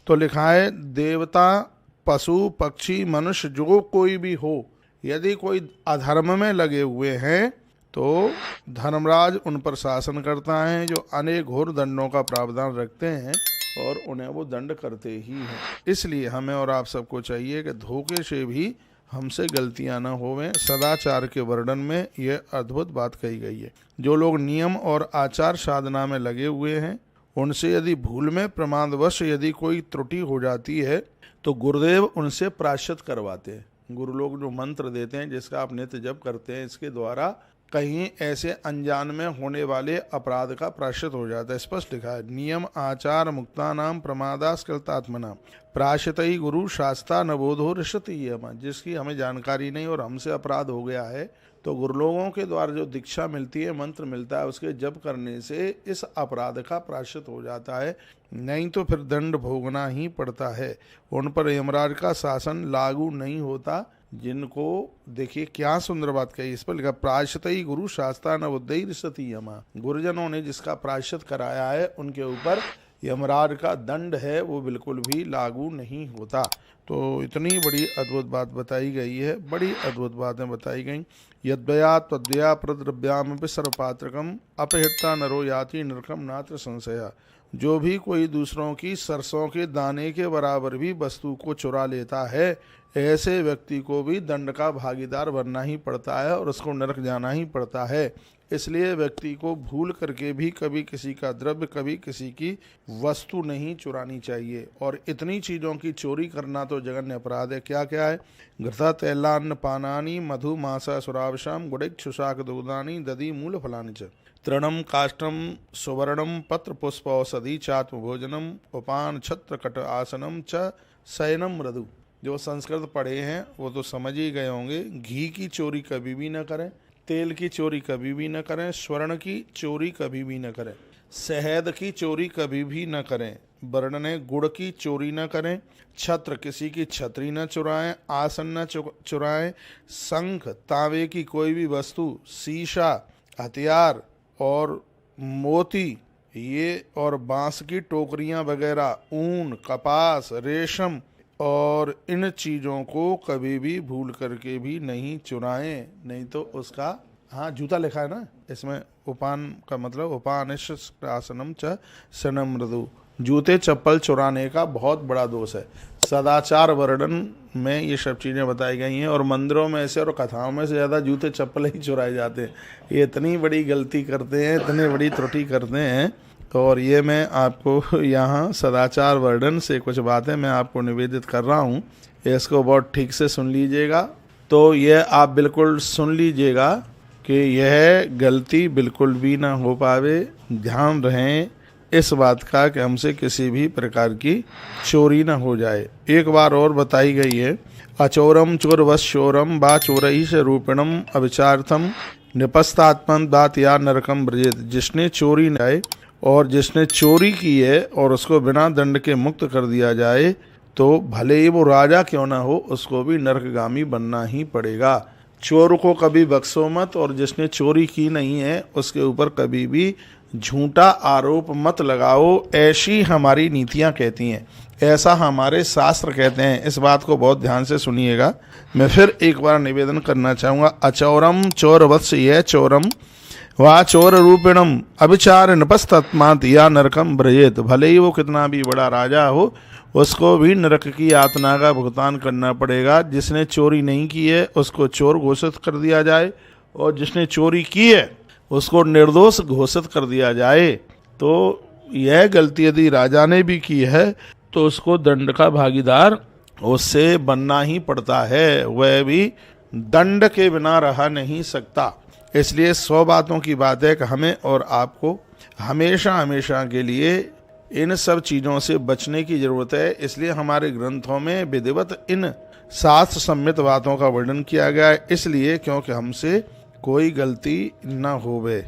तो लिखा है देवता, पशु, पक्षी, मनुष्य जो कोई भी हो, यदि कोई अधर्म में लगे हुए हैं तो धर्मराज उन पर शासन करता है, जो अनेक घोर दंडों का प्रावधान रखते हैं और उन्हें वो दंड करते ही हैं। इसलिए हमें और आप सबको चाहिए कि धोखे से भी हमसे गलतियां न होवें। सदाचार के वर्णन में यह अद्भुत बात कही गई है। जो लोग नियम और आचार साधना में लगे हुए हैं, उनसे यदि भूल में प्रमादवश यदि कोई त्रुटि हो जाती है तो गुरुदेव उनसे प्रायश्चित करवाते हैं। गुरु लोग जो मंत्र देते हैं, जिसका आप नित्य जप करते हैं, इसके द्वारा कहीं ऐसे अनजान में होने वाले अपराध का प्रायश्चित हो जाता है। स्पष्ट लिखा है, नियम आचार मुक्तानाम प्रमादास्कृतात्मना प्रायश्चित गुरु शास्ता नबोधो ऋषति यम। जिसकी हमें जानकारी नहीं और हमसे अपराध हो गया है, तो गुरु लोगों के द्वारा जो दीक्षा मिलती है, मंत्र मिलता है, उसके जप करने से इस अपराध का प्रायश्चित हो जाता है, नहीं तो फिर दंड भोगना ही पड़ता है। उन पर यमराज का शासन लागू नहीं होता। जिनको देखिए क्या सुंदर बात कही, इस पर लिखा प्रायश्चित गुरु शास्ता न बुद्धि ऋषति यमा। गुरुजनों ने जिसका प्रायश्चित कराया है, उनके ऊपर यमराज का दंड है वो बिल्कुल भी लागू नहीं होता। तो इतनी बड़ी अद्भुत बात बताई गई है, बड़ी अद्भुत बातें बताई गई। यद्वया तद्वया प्रद्रव्याम सर्वपात्रकम अपहृता नरो याति नरकम नात्र संशया। जो भी कोई दूसरों की सरसों के दाने के बराबर भी वस्तु को चुरा लेता है, ऐसे व्यक्ति को भी दंड का भागीदार बनना ही पड़ता है और उसको नरक जाना ही पड़ता है। इसलिए व्यक्ति को भूल करके भी कभी किसी का द्रव्य, कभी किसी की वस्तु नहीं चुरानी चाहिए। और इतनी चीज़ों की चोरी करना तो जघन्य अपराध है। क्या क्या है? घृता तैलान्न पानानि मधु मासा सुरावशाम गुड़िक्षुषाक दुग्धानि दधि मूल फलानि च तृणम काष्ठम सुवर्णम पत्र पुष्प औषधि चात्म भोजनम उपान छत्र कट आसनम च शयनम मृदु। जो संस्कृत पढ़े हैं वो तो समझ ही गए होंगे। घी की चोरी कभी भी न करें, तेल की चोरी कभी भी न करें, स्वर्ण की चोरी कभी भी न करें, शहद की चोरी कभी भी न करें, वर्णने गुड़ की चोरी न करें, छत्र किसी की छतरी न चुराएं, आसन न चुराएं, शंख तांबे की कोई भी वस्तु, शीशा, हथियार और मोती ये और बांस की टोकरियां वगैरह, ऊन, कपास, रेशम और इन चीज़ों को कभी भी भूल करके भी नहीं चुराएं, नहीं तो उसका हाँ जूता लिखा है ना इसमें, उपान का मतलब उपानिश आसनम च शनम मृदु। जूते चप्पल चुराने का बहुत बड़ा दोष है। सदाचार वर्णन में ये सब चीज़ें बताई गई हैं और मंदिरों में से और कथाओं में से ज़्यादा जूते चप्पल ही चुराए जाते हैं। ये इतनी बड़ी गलती करते हैं, इतनी बड़ी त्रुटि करते हैं। और ये मैं आपको यहाँ सदाचार वर्णन से कुछ बातें मैं आपको निवेदित कर रहा हूँ, इसको बहुत ठीक से सुन लीजिएगा। तो यह आप बिल्कुल सुन लीजिएगा कि यह गलती बिल्कुल भी ना हो पावे। ध्यान रहें इस बात का कि हमसे किसी भी प्रकार की चोरी ना हो जाए। एक बार और बताई गई है, अचोरम चोरवश्चोरम बा चोरई से रूपिणम अविचार्थम निपस्तात्मन दात या नरकम ब्रजेत। जिसने चोरी न आए और जिसने चोरी की है और उसको बिना दंड के मुक्त कर दिया जाए, तो भले ही वो राजा क्यों ना हो, उसको भी नरकगामी बनना ही पड़ेगा। चोर को कभी बख्शो मत, और जिसने चोरी की नहीं है उसके ऊपर कभी भी झूठा आरोप मत लगाओ। ऐसी हमारी नीतियां कहती हैं, ऐसा हमारे शास्त्र कहते हैं। इस बात को बहुत ध्यान से सुनिएगा। मैं फिर एक बार निवेदन करना चाहूँगा, अचौरम चोरवत्स यह चोरम वा चोर रूपिणम अभिचार नपस्तत्मात या नरकम ब्रजेत। भले ही वो कितना भी बड़ा राजा हो, उसको भी नरक की यातना का भुगतान करना पड़ेगा। जिसने चोरी नहीं की है उसको चोर घोषित कर दिया जाए, और जिसने चोरी की है उसको निर्दोष घोषित कर दिया जाए। तो यह गलती यदि राजा ने भी की है तो उसको दंड का भागीदार उससे बनना ही पड़ता है, वह भी दंड के बिना रह नहीं सकता। इसलिए 100 बातों की बात है कि हमें और आपको हमेशा हमेशा के लिए इन सब चीज़ों से बचने की ज़रूरत है। इसलिए हमारे ग्रंथों में विधिवत इन शास्त्र सम्मित बातों का वर्णन किया गया है, इसलिए क्योंकि हमसे कोई गलती न होवे।